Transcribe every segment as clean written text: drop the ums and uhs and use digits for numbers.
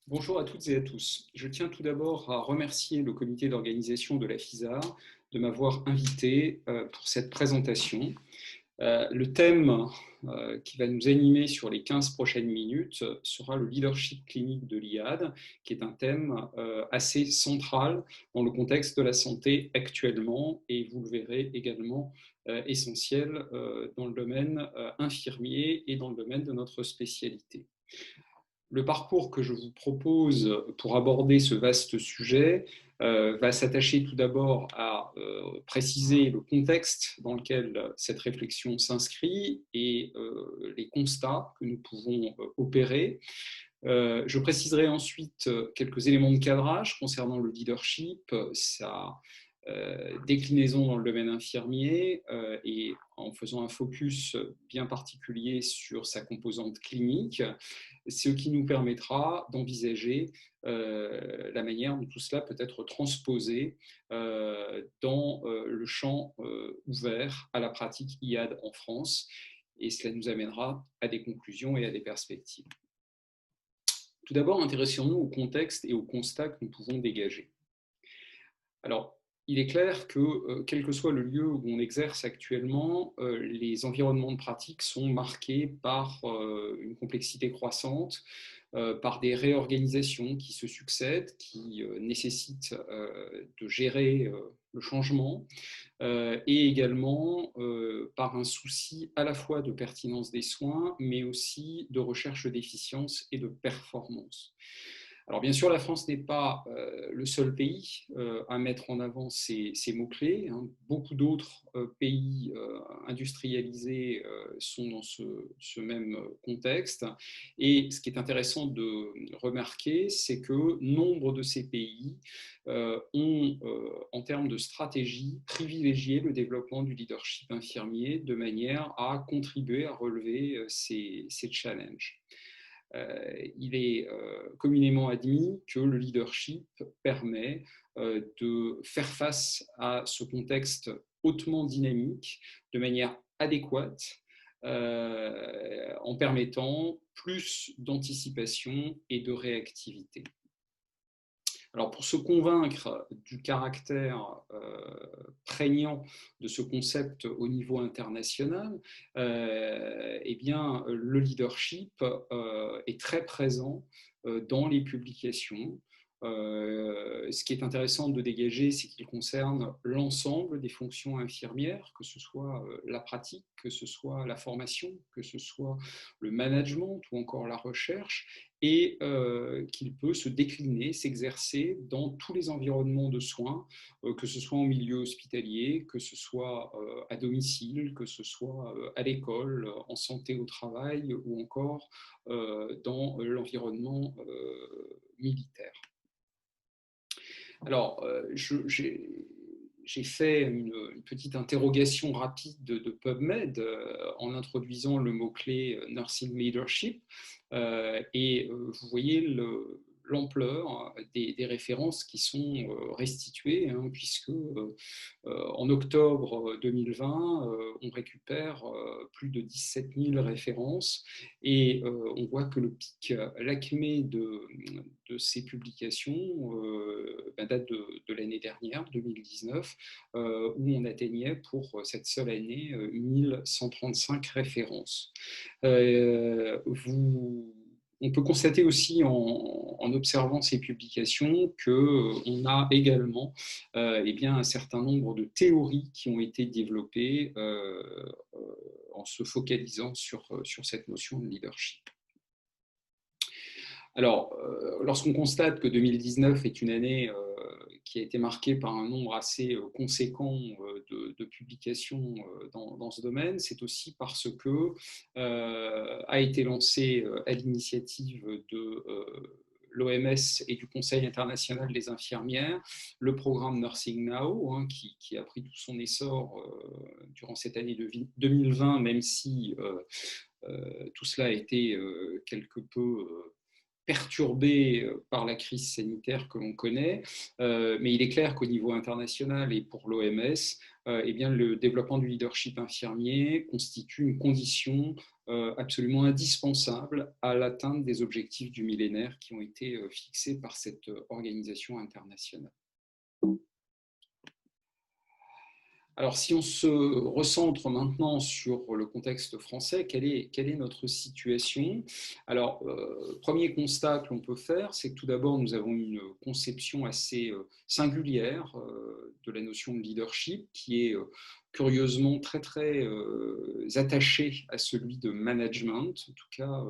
Bonjour à toutes et à tous. Je tiens tout d'abord à remercier le comité d'organisation de la FISAR de m'avoir invité pour cette présentation. Le thème qui va nous animer sur les 15 prochaines minutes sera le leadership clinique de l'IAD, qui est un thème assez central dans le contexte de la santé actuellement et vous le verrez également essentiel dans le domaine infirmier et dans le domaine de notre spécialité. Le parcours que je vous propose pour aborder ce vaste sujet va s'attacher tout d'abord à préciser le contexte dans lequel cette réflexion s'inscrit et les constats que nous pouvons opérer. Je préciserai ensuite quelques éléments de cadrage concernant le leadership, sa déclinaison dans le domaine infirmier et en faisant un focus bien particulier sur sa composante clinique, ce qui nous permettra d'envisager la manière dont tout cela peut être transposé dans le champ ouvert à la pratique IAD en France, et cela nous amènera à des conclusions et à des perspectives. Tout d'abord, intéressons-nous au contexte et au constat que nous pouvons dégager. Alors, il est clair que, quel que soit le lieu où on exerce actuellement, les environnements de pratique sont marqués par une complexité croissante, par des réorganisations qui se succèdent, qui nécessitent de gérer le changement, et également par un souci à la fois de pertinence des soins, mais aussi de recherche d'efficience et de performance. Alors bien sûr, la France n'est pas le seul pays à mettre en avant ces mots-clés, hein. Beaucoup d'autres pays industrialisés sont dans ce même contexte. Et ce qui est intéressant de remarquer, c'est que nombre de ces pays ont, en termes de stratégie, privilégié le développement du leadership infirmier de manière à contribuer à relever ces challenges. Il est communément admis que le leadership permet de faire face à ce contexte hautement dynamique de manière adéquate, en permettant plus d'anticipation et de réactivité. Alors, pour se convaincre du caractère prégnant de ce concept au niveau international, eh bien, le leadership est très présent dans les publications. Ce qui est intéressant de dégager, c'est qu'il concerne l'ensemble des fonctions infirmières, que ce soit la pratique, que ce soit la formation, que ce soit le management ou encore la recherche, et qu'il peut se décliner, s'exercer dans tous les environnements de soins, que ce soit en milieu hospitalier, que ce soit à domicile, que ce soit à l'école, en santé au travail ou encore dans l'environnement militaire. Alors, j'ai fait une petite interrogation rapide de PubMed en introduisant le mot-clé Nursing Leadership. Et vous voyez l'ampleur des références qui sont restituées, hein, puisque en octobre 2020, on récupère plus de 17 000 références et on voit que le pic, l'acmé de ces publications date de l'année dernière, 2019, où on atteignait pour cette seule année 1135 références. On peut constater aussi en observant ces publications qu'on a également eh bien, un certain nombre de théories qui ont été développées en se focalisant sur cette notion de leadership. Alors, lorsqu'on constate que 2019 est une année qui a été marquée par un nombre assez conséquent de publications dans ce domaine, c'est aussi parce que a été lancé à l'initiative de l'OMS et du Conseil international des infirmières, le programme Nursing Now, hein, qui a pris tout son essor durant cette année 2020, même si tout cela a été quelque peu perturbé par la crise sanitaire que l'on connaît, mais il est clair qu'au niveau international et pour l'OMS, eh bien, le développement du leadership infirmier constitue une condition absolument indispensable à l'atteinte des objectifs du millénaire qui ont été fixés par cette organisation internationale. Alors, si on se recentre maintenant sur le contexte français, quelle est notre situation? Alors, premier constat que l'on peut faire, c'est que tout d'abord, nous avons une conception assez singulière de la notion de leadership, qui est curieusement très attaché à celui de management. En tout cas,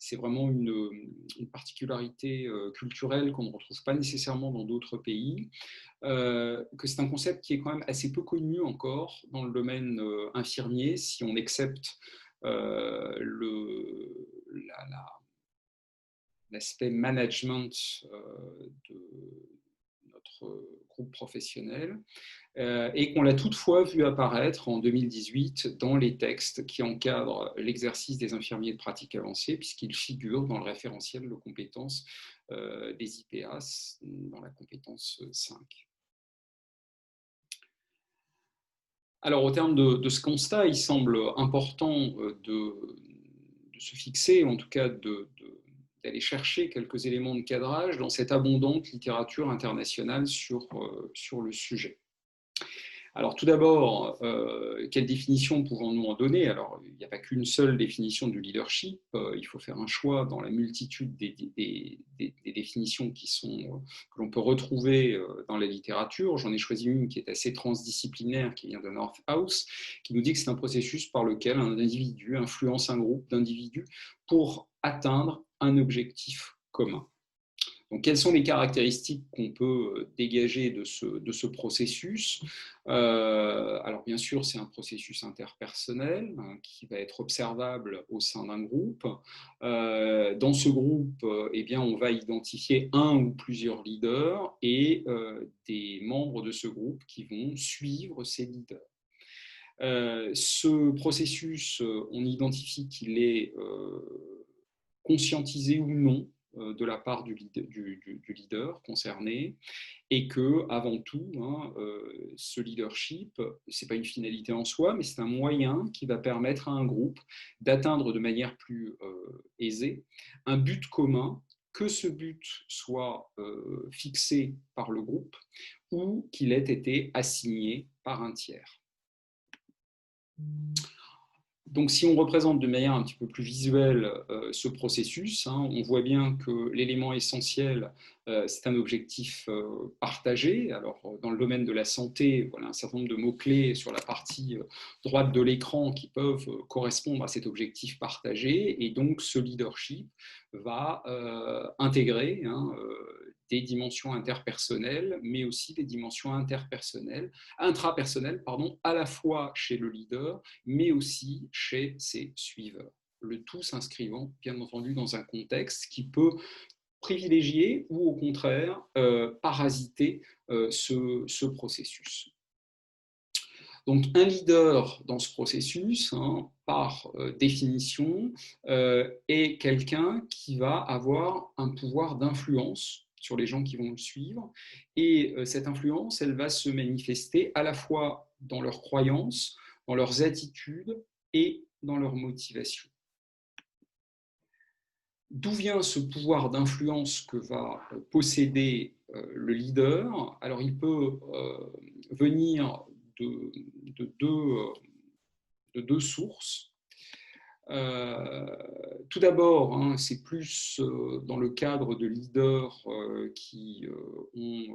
c'est vraiment une particularité culturelle qu'on ne retrouve pas nécessairement dans d'autres pays. Que c'est un concept qui est quand même assez peu connu encore dans le domaine infirmier, si on accepte l'aspect management de notre groupe professionnel, et qu'on l'a toutefois vu apparaître en 2018 dans les textes qui encadrent l'exercice des infirmiers de pratique avancée, puisqu'il figure dans le référentiel de compétences des IPAS, dans la compétence 5. Alors, au terme de ce constat, il semble important de se fixer, en tout cas d'aller chercher quelques éléments de cadrage dans cette abondante littérature internationale sur le sujet. Alors, tout d'abord, quelle définition pouvons-nous en donner? Alors, il n'y a pas qu'une seule définition du leadership. Il faut faire un choix dans la multitude des définitions que l'on peut retrouver dans la littérature. J'en ai choisi une qui est assez transdisciplinaire, qui vient de Northouse, qui nous dit que c'est un processus par lequel un individu influence un groupe d'individus pour atteindre un objectif commun. Donc, quelles sont les caractéristiques qu'on peut dégager de ce processus? Alors, bien sûr, c'est un processus interpersonnel qui va être observable au sein d'un groupe. Dans ce groupe, eh bien, on va identifier un ou plusieurs leaders et des membres de ce groupe qui vont suivre ces leaders. Ce processus, on identifie qu'il est conscientisé ou non de la part du leader concerné, et que, avant tout, ce leadership, ce n'est pas une finalité en soi, mais c'est un moyen qui va permettre à un groupe d'atteindre de manière plus aisée un but commun, que ce but soit fixé par le groupe ou qu'il ait été assigné par un tiers. Donc, si on représente de manière un petit peu plus visuelle ce processus, on voit bien que l'élément essentiel, c'est un objectif partagé. Alors, dans le domaine de la santé, voilà un certain nombre de mots-clés sur la partie droite de l'écran qui peuvent correspondre à cet objectif partagé. Et donc, ce leadership va intégrer des dimensions interpersonnelles, mais aussi des dimensions intrapersonnelles, à la fois chez le leader, mais aussi chez ses suiveurs. Le tout s'inscrivant, bien entendu, dans un contexte qui peut privilégier ou au contraire parasiter ce processus. Donc, un leader dans ce processus, par définition, est quelqu'un qui va avoir un pouvoir d'influence sur les gens qui vont le suivre. Et cette influence, elle va se manifester à la fois dans leurs croyances, dans leurs attitudes et dans leurs motivations. D'où vient ce pouvoir d'influence que va posséder le leader? Alors, il peut venir de deux sources. Tout d'abord, c'est plus dans le cadre de leaders qui ont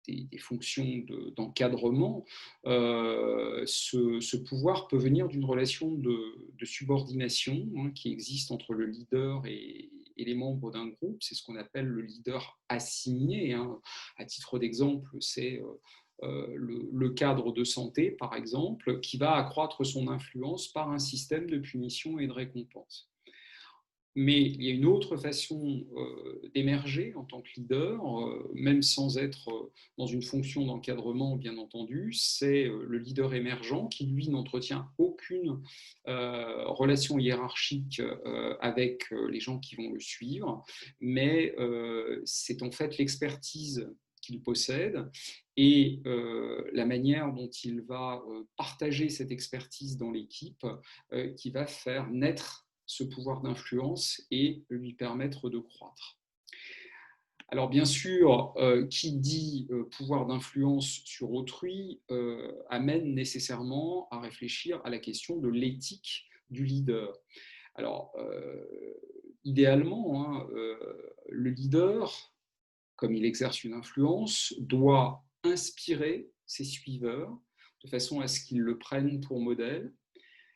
des fonctions d'encadrement. Ce pouvoir peut venir d'une relation de subordination qui existe entre le leader et les membres d'un groupe. C'est ce qu'on appelle le leader assigné. À titre d'exemple, c'est le cadre de santé, par exemple, qui va accroître son influence par un système de punition et de récompense. Mais il y a une autre façon d'émerger en tant que leader, même sans être dans une fonction d'encadrement, bien entendu, c'est le leader émergent qui, lui, n'entretient aucune relation hiérarchique avec les gens qui vont le suivre, mais c'est en fait l'expertise qu'il possède et la manière dont il va partager cette expertise dans l'équipe qui va faire naître ce pouvoir d'influence et lui permettre de croître. Alors bien sûr, qui dit pouvoir d'influence sur autrui amène nécessairement à réfléchir à la question de l'éthique du leader. Alors, idéalement, hein, le leader, comme il exerce une influence, doit inspirer ses suiveurs de façon à ce qu'ils le prennent pour modèle.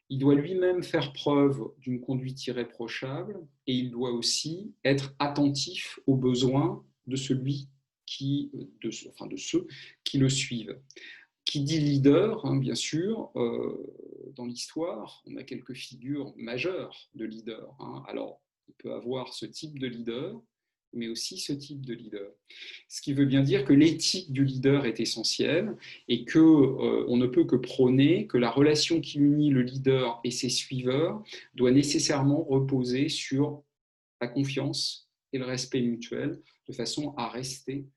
Il doit lui-même faire preuve d'une conduite irréprochable et il doit aussi être attentif aux besoins de de ceux qui le suivent. Qui dit leader, hein, bien sûr, dans l'histoire, on a quelques figures majeures de leaders. Hein. Alors, il peut avoir ce type de leader, mais aussi ce type de leader. Ce qui veut bien dire que l'éthique du leader est essentielle et qu'on ne peut que prôner que la relation qui unit le leader et ses suiveurs doit nécessairement reposer sur la confiance et le respect mutuel de façon à rester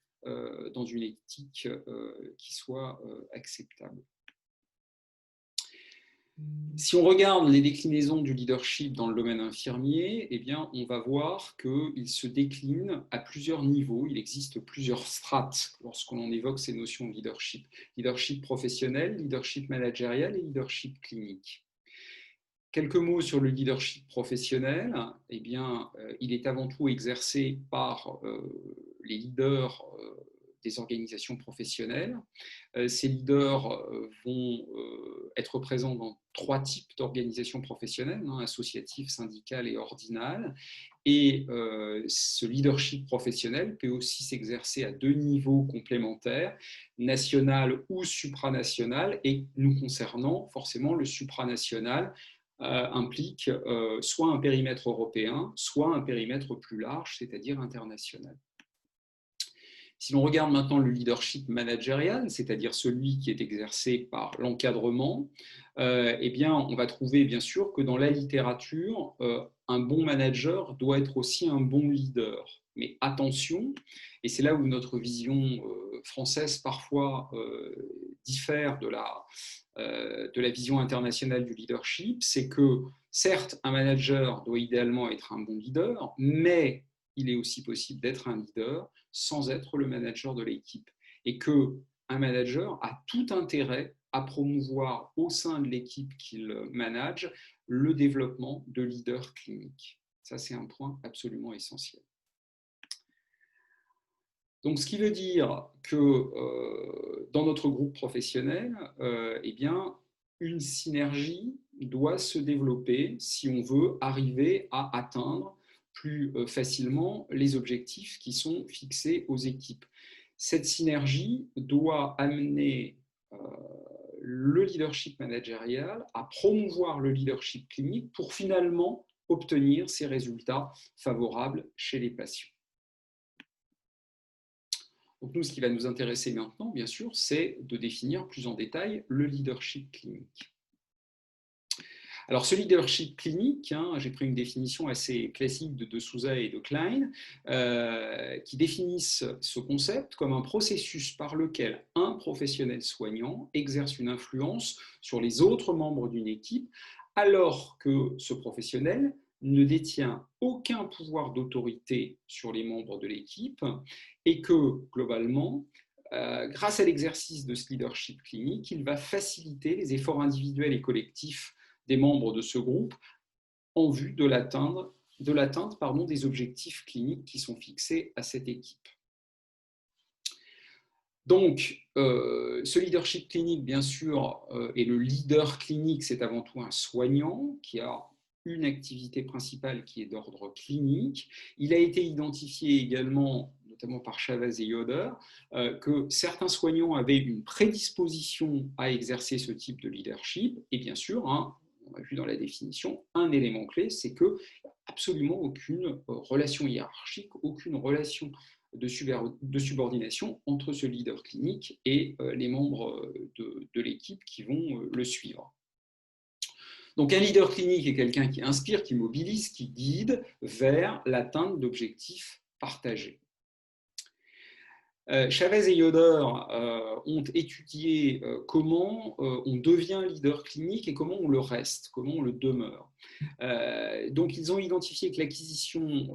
dans une éthique qui soit acceptable. Si on regarde les déclinaisons du leadership dans le domaine infirmier, eh bien, on va voir qu'il se décline à plusieurs niveaux. Il existe plusieurs strates lorsqu'on évoque ces notions de leadership. Leadership professionnel, leadership managérial et leadership clinique. Quelques mots sur le leadership professionnel. Eh bien, il est avant tout exercé par les leaders des organisations professionnelles. Ces leaders vont être présents dans 3 types d'organisations professionnelles, hein, associatives, syndicales et ordinales. Et ce leadership professionnel peut aussi s'exercer à 2 niveaux complémentaires, national ou supranational. Et nous concernant, forcément, le supranational implique soit un périmètre européen, soit un périmètre plus large, c'est-à-dire international. Si l'on regarde maintenant le leadership managérial, c'est-à-dire celui qui est exercé par l'encadrement, eh bien, on va trouver bien sûr que dans la littérature, un bon manager doit être aussi un bon leader. Mais attention, et c'est là où notre vision française parfois diffère de la vision internationale du leadership, c'est que certes, un manager doit idéalement être un bon leader, mais il est aussi possible d'être un leader sans être le manager de l'équipe. Et qu'un manager a tout intérêt à promouvoir au sein de l'équipe qu'il manage le développement de leaders cliniques. Ça, c'est un point absolument essentiel. Donc, ce qui veut dire que dans notre groupe professionnel, eh bien, une synergie doit se développer si on veut arriver à atteindre plus facilement les objectifs qui sont fixés aux équipes. Cette synergie doit amener le leadership managérial à promouvoir le leadership clinique pour finalement obtenir ces résultats favorables chez les patients. Donc nous, ce qui va nous intéresser maintenant, bien sûr, c'est de définir plus en détail le leadership clinique. Alors, ce leadership clinique, hein, j'ai pris une définition assez classique de Souza et de Klein, qui définissent ce concept comme un processus par lequel un professionnel soignant exerce une influence sur les autres membres d'une équipe, alors que ce professionnel ne détient aucun pouvoir d'autorité sur les membres de l'équipe et que, globalement, grâce à l'exercice de ce leadership clinique, il va faciliter les efforts individuels et collectifs des membres de ce groupe en vue de l'atteinte des objectifs cliniques qui sont fixés à cette équipe. Donc, ce leadership clinique, bien sûr, et le leader clinique, c'est avant tout un soignant qui a une activité principale qui est d'ordre clinique. Il a été identifié également, notamment par Chavez et Yoder, que certains soignants avaient une prédisposition à exercer ce type de leadership. Et bien sûr, hein, on a vu dans la définition, un élément clé, c'est que absolument aucune relation hiérarchique, aucune relation de subordination entre ce leader clinique et les membres de l'équipe qui vont le suivre. Donc un leader clinique est quelqu'un qui inspire, qui mobilise, qui guide vers l'atteinte d'objectifs partagés. Chavez et Yoder ont étudié comment on devient leader clinique et comment on le reste, comment on le demeure. Donc, ils ont identifié que l'acquisition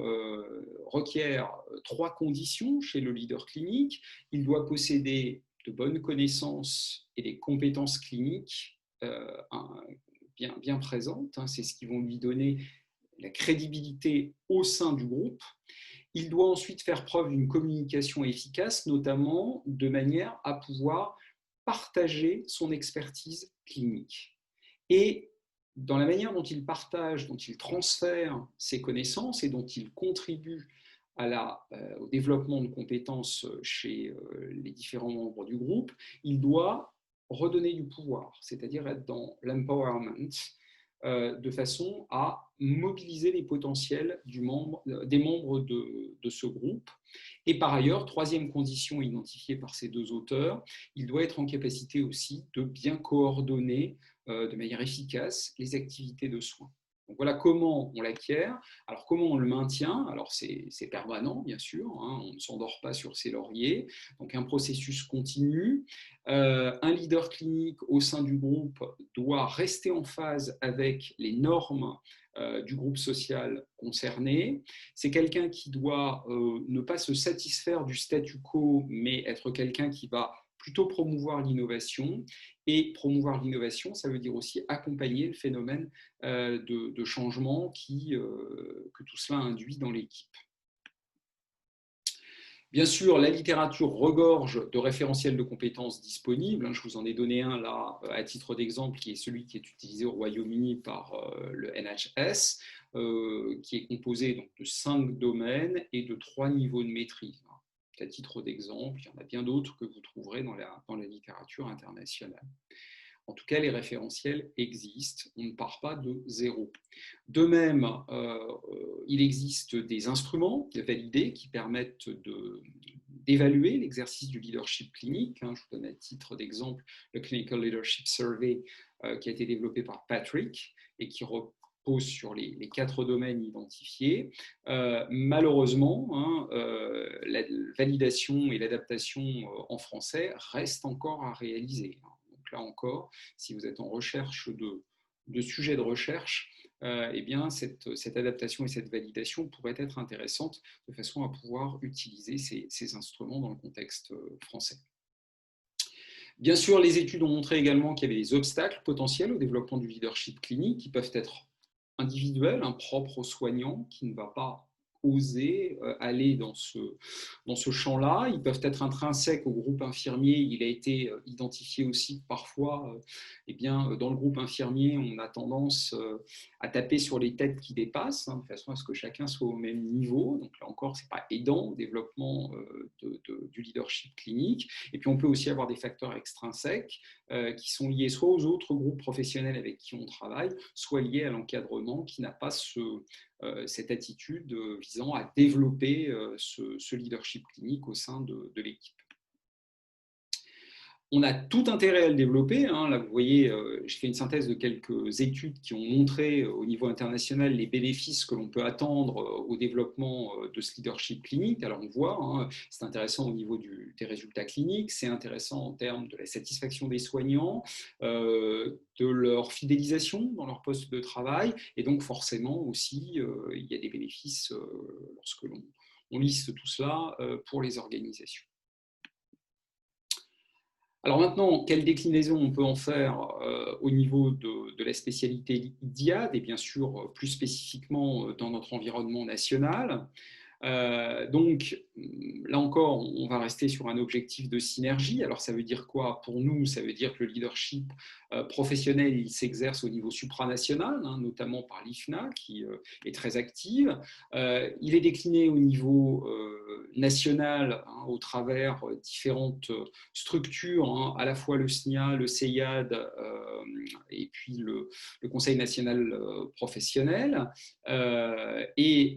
requiert 3 conditions chez le leader clinique. Il doit posséder de bonnes connaissances et des compétences cliniques bien présentes. C'est ce qui vont lui donner la crédibilité au sein du groupe. Il doit ensuite faire preuve d'une communication efficace, notamment de manière à pouvoir partager son expertise clinique. Et dans la manière dont il partage, dont il transfère ses connaissances et dont il contribue au développement de compétences chez les différents membres du groupe, il doit redonner du pouvoir, c'est-à-dire être dans l'empowerment, de façon à mobiliser les potentiels des membres de ce groupe. Et par ailleurs, 3e condition identifiée par ces 2 auteurs, il doit être en capacité aussi de bien coordonner de manière efficace les activités de soins. Donc voilà comment on l'acquiert. Alors comment on le maintient? Alors c'est permanent, bien sûr, on ne s'endort pas sur ses lauriers. Donc un processus continu. Un leader clinique au sein du groupe doit rester en phase avec les normes du groupe social concerné. C'est quelqu'un qui doit ne pas se satisfaire du statu quo, mais être quelqu'un qui va plutôt promouvoir l'innovation. Et promouvoir l'innovation, ça veut dire aussi accompagner le phénomène de changement que tout cela induit dans l'équipe. Bien sûr, la littérature regorge de référentiels de compétences disponibles. Je vous en ai donné un là à titre d'exemple, qui est celui qui est utilisé au Royaume-Uni par le NHS, qui est composé donc de 5 domaines et de 3 niveaux de maîtrise. À titre d'exemple, il y en a bien d'autres que vous trouverez dans la littérature internationale. En tout cas, les référentiels existent, on ne part pas de zéro. De même, il existe des instruments validés qui permettent d'évaluer l'exercice du leadership clinique. Je vous donne à titre d'exemple le Clinical Leadership Survey qui a été développé par Patrick et qui repose sur les 4 domaines identifiés. Malheureusement, la validation et l'adaptation en français restent encore à réaliser. Là encore, si vous êtes en recherche de sujets de recherche, eh bien cette adaptation et cette validation pourraient être intéressantes de façon à pouvoir utiliser ces instruments dans le contexte français. Bien sûr, les études ont montré également qu'il y avait des obstacles potentiels au développement du leadership clinique qui peuvent être individuels, propres aux soignants qui ne va pas oser aller dans ce champ-là. Ils peuvent être intrinsèques au groupe infirmier. Il a été identifié aussi parfois, dans le groupe infirmier, on a tendance à taper sur les têtes qui dépassent, de façon à ce que chacun soit au même niveau. Donc là encore, ce n'est pas aidant au développement du leadership clinique. Et puis on peut aussi avoir des facteurs extrinsèques qui sont liés soit aux autres groupes professionnels avec qui on travaille, soit liés à l'encadrement qui n'a pas cette attitude visant à développer ce leadership clinique au sein de l'équipe. On a tout intérêt à le développer. Là, vous voyez, je fais une synthèse de quelques études qui ont montré au niveau international les bénéfices que l'on peut attendre au développement de ce leadership clinique. Alors, on voit, c'est intéressant au niveau des résultats cliniques, c'est intéressant en termes de la satisfaction des soignants, de leur fidélisation dans leur poste de travail, et donc forcément aussi, il y a des bénéfices lorsque l'on liste tout cela pour les organisations. Alors maintenant, quelle déclinaison on peut en faire au niveau de la spécialité d'IAD et bien sûr plus spécifiquement dans notre environnement national? Donc, là encore, on va rester sur un objectif de synergie. Alors, ça veut dire quoi pour nous? Ça veut dire que le leadership professionnel, il s'exerce au niveau supranational, hein, notamment par l'IFNA, qui est très active. Il est décliné au niveau national, hein, au travers différentes structures, hein, à la fois le SNIA, le CEIAD et puis le Conseil national professionnel. Et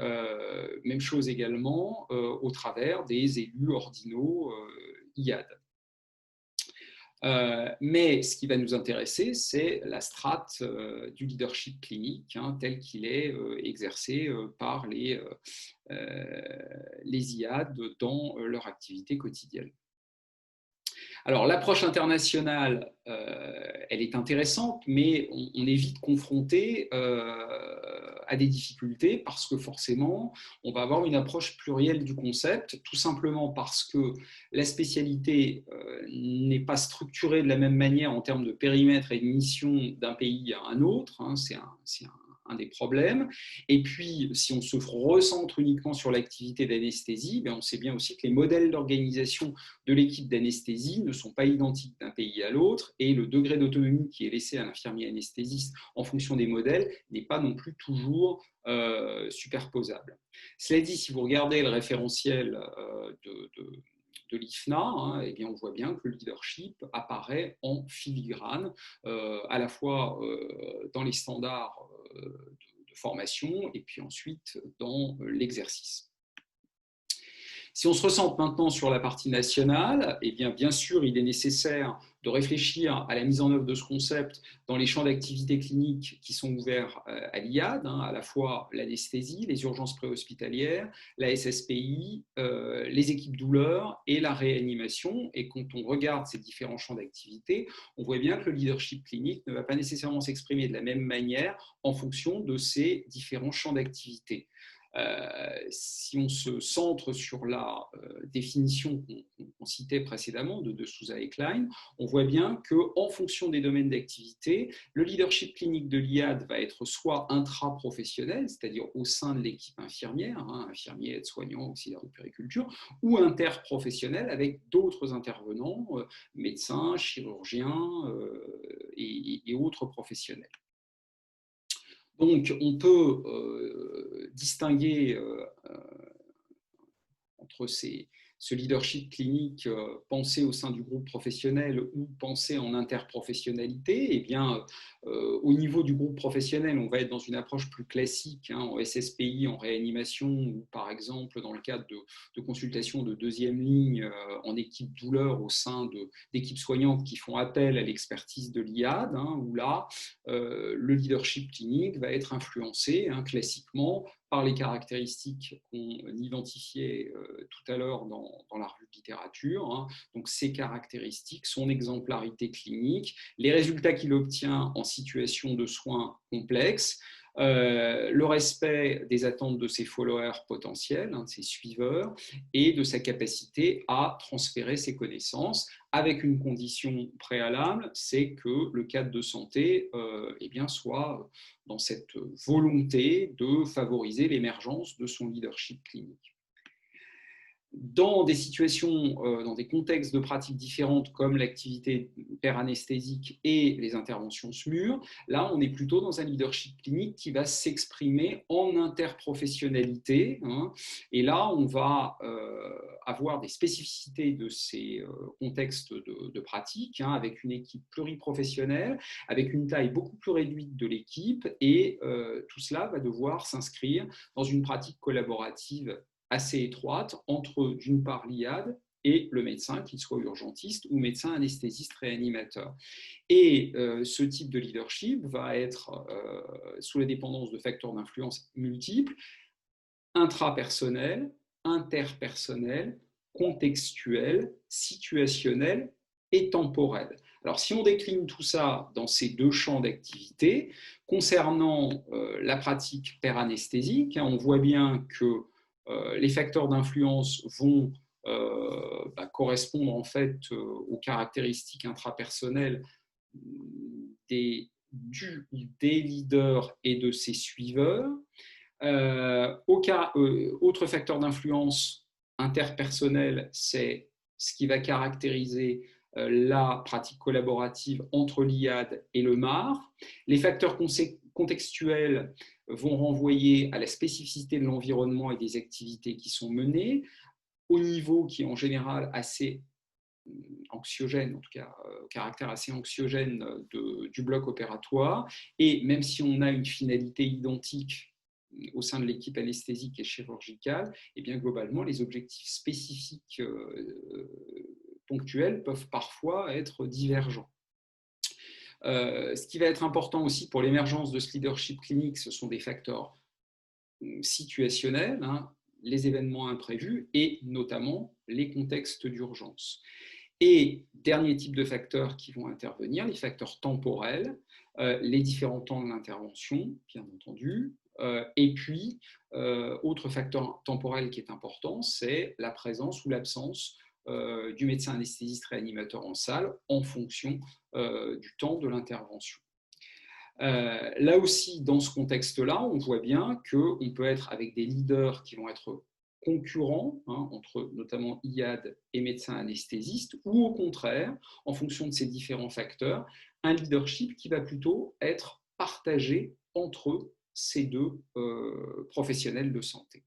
même chose également au travers des élus ordinaux IAD. Mais ce qui va nous intéresser, c'est la strate du leadership clinique, hein, tel qu'il est exercé par les IAD dans leur activité quotidienne. Alors, l'approche internationale, elle est intéressante, mais on est vite confronté à des difficultés parce que forcément, on va avoir une approche plurielle du concept, tout simplement parce que la spécialité n'est pas structurée de la même manière en termes de périmètre et de mission d'un pays à un autre. Hein, c'est un des problèmes. Et puis, si on se recentre uniquement sur l'activité d'anesthésie, on sait bien aussi que les modèles d'organisation de l'équipe d'anesthésie ne sont pas identiques d'un pays à l'autre et le degré d'autonomie qui est laissé à l'infirmier anesthésiste en fonction des modèles n'est pas non plus toujours superposable. Cela dit, si vous regardez le référentiel de l'IFNA, hein, eh bien on voit bien que le leadership apparaît en filigrane, à la fois dans les standards de formation et puis ensuite dans l'exercice. Si on se recentre maintenant sur la partie nationale, eh bien sûr, il est nécessaire de réfléchir à la mise en œuvre de ce concept dans les champs d'activité clinique qui sont ouverts à l'IAD, hein, à la fois l'anesthésie, les urgences préhospitalières, la SSPI, les équipes douleurs et la réanimation. Et quand on regarde ces différents champs d'activité, on voit bien que le leadership clinique ne va pas nécessairement s'exprimer de la même manière en fonction de ces différents champs d'activité. Si on se centre sur la définition qu'on citait précédemment de Souza et Klein, on voit bien qu'en fonction des domaines d'activité, le leadership clinique de l'IAD va être soit intra-professionnel, c'est-à-dire au sein de l'équipe infirmière, hein, infirmiers, aides-soignants, auxiliaires de puériculture, ou interprofessionnel avec d'autres intervenants, médecins, chirurgiens et autres professionnels. Donc, on peut distinguer entre ce leadership clinique pensé au sein du groupe professionnel ou pensé en interprofessionnalité. Eh bien, au niveau du groupe professionnel, on va être dans une approche plus classique, hein, en SSPI, en réanimation, ou par exemple dans le cadre de consultations de deuxième ligne en équipe douleur au sein d'équipes soignantes qui font appel à l'expertise de l'IAD, hein, où là, le leadership clinique va être influencé, hein, classiquement par les caractéristiques qu'on identifiait tout à l'heure dans la revue de littérature. Hein. Donc, ces caractéristiques, son exemplarité clinique, les résultats qu'il obtient en situation de soins complexes, le respect des attentes de ses followers potentiels, hein, de ses suiveurs, et de sa capacité à transférer ses connaissances, avec une condition préalable, c'est que le cadre de santé eh bien, soit dans cette volonté de favoriser l'émergence de son leadership clinique. Dans des situations, dans des contextes de pratiques différentes comme l'activité peranesthésique et les interventions SMUR, là, on est plutôt dans un leadership clinique qui va s'exprimer en interprofessionnalité. Hein, et là, on va avoir des spécificités de ces contextes de pratique, hein, avec une équipe pluriprofessionnelle, avec une taille beaucoup plus réduite de l'équipe, et tout cela va devoir s'inscrire dans une pratique collaborative assez étroite entre, d'une part, l'IAD et le médecin, qu'il soit urgentiste ou médecin anesthésiste réanimateur. Et ce type de leadership va être sous la dépendance de facteurs d'influence multiples, intrapersonnels, interpersonnels, contextuels, situationnels et temporels. Alors, si on décline tout ça dans ces deux champs d'activité, concernant la pratique peranesthésique, hein, on voit bien que les facteurs d'influence vont correspondre en fait aux caractéristiques intrapersonnelles des leaders et de ses suiveurs. Autre facteur d'influence interpersonnel, c'est ce qui va caractériser la pratique collaborative entre l'IAD et le MAR. Les facteurs contextuels vont renvoyer à la spécificité de l'environnement et des activités qui sont menées, au niveau qui est en général assez anxiogène, en tout cas caractère assez anxiogène du bloc opératoire. Et même si on a une finalité identique au sein de l'équipe anesthésique et chirurgicale, et bien globalement, les objectifs spécifiques ponctuels peuvent parfois être divergents. Ce qui va être important aussi pour l'émergence de ce leadership clinique, ce sont des facteurs situationnels, hein, les événements imprévus et notamment les contextes d'urgence. Et dernier type de facteurs qui vont intervenir, les facteurs temporels, les différents temps de l'intervention, bien entendu. Et puis, autre facteur temporel qui est important, c'est la présence ou l'absence du médecin anesthésiste réanimateur en salle en fonction du temps de l'intervention. Là aussi, dans ce contexte-là, on voit bien qu'on peut être avec des leaders qui vont être concurrents, hein, entre notamment IAD et médecins anesthésistes, ou au contraire, en fonction de ces différents facteurs, un leadership qui va plutôt être partagé entre ces deux professionnels de santé.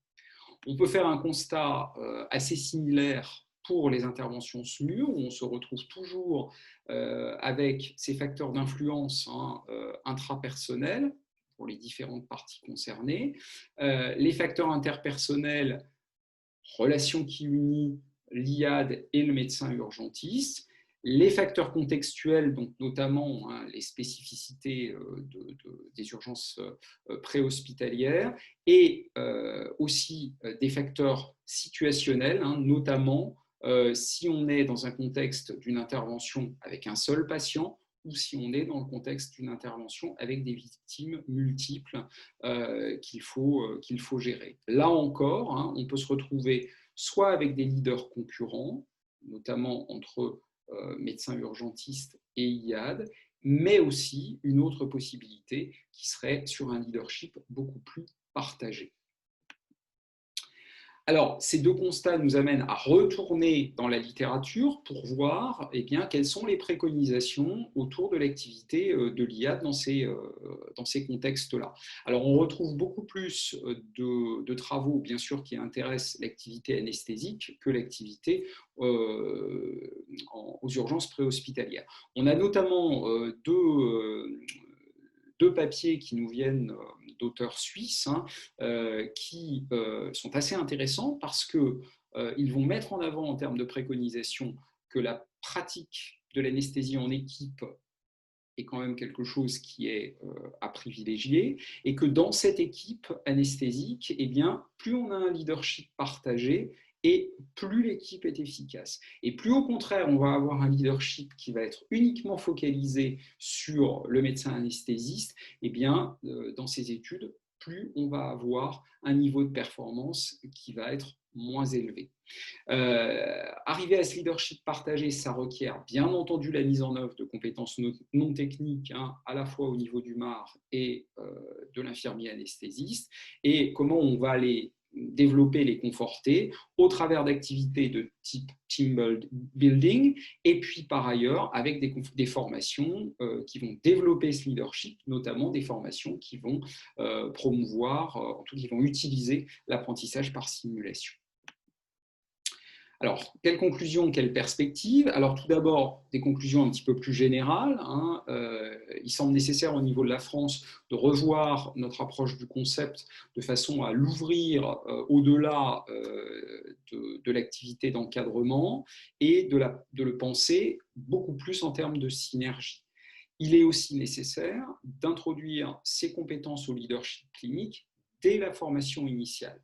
On peut faire un constat assez similaire pour les interventions SMUR, où on se retrouve toujours avec ces facteurs d'influence intrapersonnels pour les différentes parties concernées, les facteurs interpersonnels, relation qui unit l'IAD et le médecin urgentiste, les facteurs contextuels, donc notamment les spécificités des urgences préhospitalières, et aussi des facteurs situationnels, notamment si on est dans un contexte d'une intervention avec un seul patient ou si on est dans le contexte d'une intervention avec des victimes multiples qu'il faut gérer. Là encore, on peut se retrouver soit avec des leaders concurrents, notamment entre médecins urgentistes et IAD, mais aussi une autre possibilité qui serait sur un leadership beaucoup plus partagé. Alors, ces deux constats nous amènent à retourner dans la littérature pour voir quelles sont les préconisations autour de l'activité de l'IAD dans ces contextes-là. Alors, on retrouve beaucoup plus de travaux, bien sûr, qui intéressent l'activité anesthésique que l'activité aux urgences préhospitalières. On a notamment deux papiers qui nous viennent d'auteurs suisses qui sont assez intéressants parce qu'ils vont mettre en avant en termes de préconisation que la pratique de l'anesthésie en équipe est quand même quelque chose qui est à privilégier et que dans cette équipe anesthésique, plus on a un leadership partagé, et plus l'équipe est efficace. Et plus au contraire, on va avoir un leadership qui va être uniquement focalisé sur le médecin anesthésiste, dans ces études, plus on va avoir un niveau de performance qui va être moins élevé. Arriver à ce leadership partagé, ça requiert bien entendu la mise en œuvre de compétences non techniques, à la fois au niveau du MAR et de l'infirmier anesthésiste, et comment on va les développer, les conforter au travers d'activités de type team building et puis par ailleurs avec des formations qui vont développer ce leadership, notamment des formations qui vont promouvoir, qui vont utiliser l'apprentissage par simulation. Alors, quelles conclusions, quelles perspectives? Alors, tout d'abord, des conclusions un petit peu plus générales. Il semble nécessaire au niveau de la France de revoir notre approche du concept de façon à l'ouvrir au-delà de l'activité d'encadrement et de le penser beaucoup plus en termes de synergie. Il est aussi nécessaire d'introduire ces compétences au leadership clinique dès la formation initiale.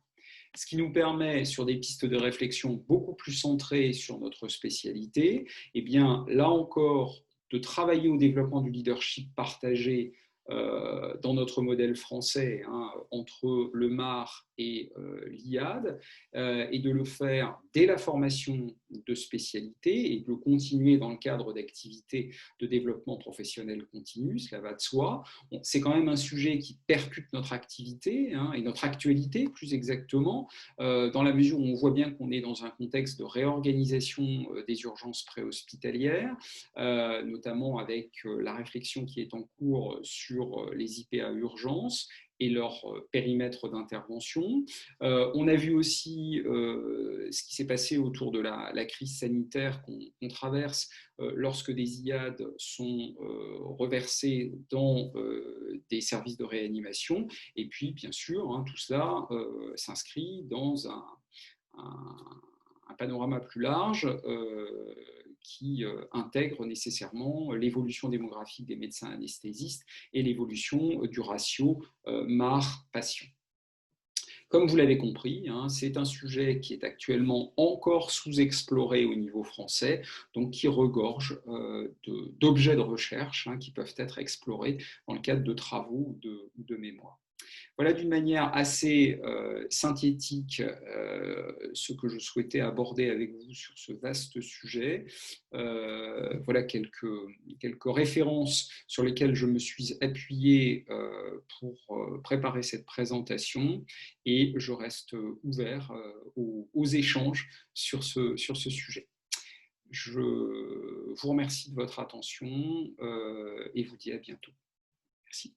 Ce qui nous permet, sur des pistes de réflexion beaucoup plus centrées sur notre spécialité, là encore, de travailler au développement du leadership partagé dans notre modèle français entre le MAR et l'IAD, et de le faire dès la formation de spécialité et de le continuer dans le cadre d'activités de développement professionnel continu, cela va de soi. C'est quand même un sujet qui percute notre activité et notre actualité, plus exactement, dans la mesure où on voit bien qu'on est dans un contexte de réorganisation des urgences préhospitalières, notamment avec la réflexion qui est en cours sur les IPA urgences et leur périmètre d'intervention. On a vu aussi ce qui s'est passé autour de la crise sanitaire qu'on traverse lorsque des IAD sont reversés dans des services de réanimation. Et puis, bien sûr, tout cela s'inscrit dans un panorama plus large qui intègre nécessairement l'évolution démographique des médecins anesthésistes et l'évolution du ratio MAR-patient. Comme vous l'avez compris, c'est un sujet qui est actuellement encore sous-exploré au niveau français, donc qui regorge d'objets de recherche qui peuvent être explorés dans le cadre de travaux ou de mémoire. Voilà d'une manière assez synthétique ce que je souhaitais aborder avec vous sur ce vaste sujet. Voilà quelques références sur lesquelles je me suis appuyé pour préparer cette présentation et je reste ouvert aux échanges sur ce sujet. Je vous remercie de votre attention et vous dis à bientôt. Merci.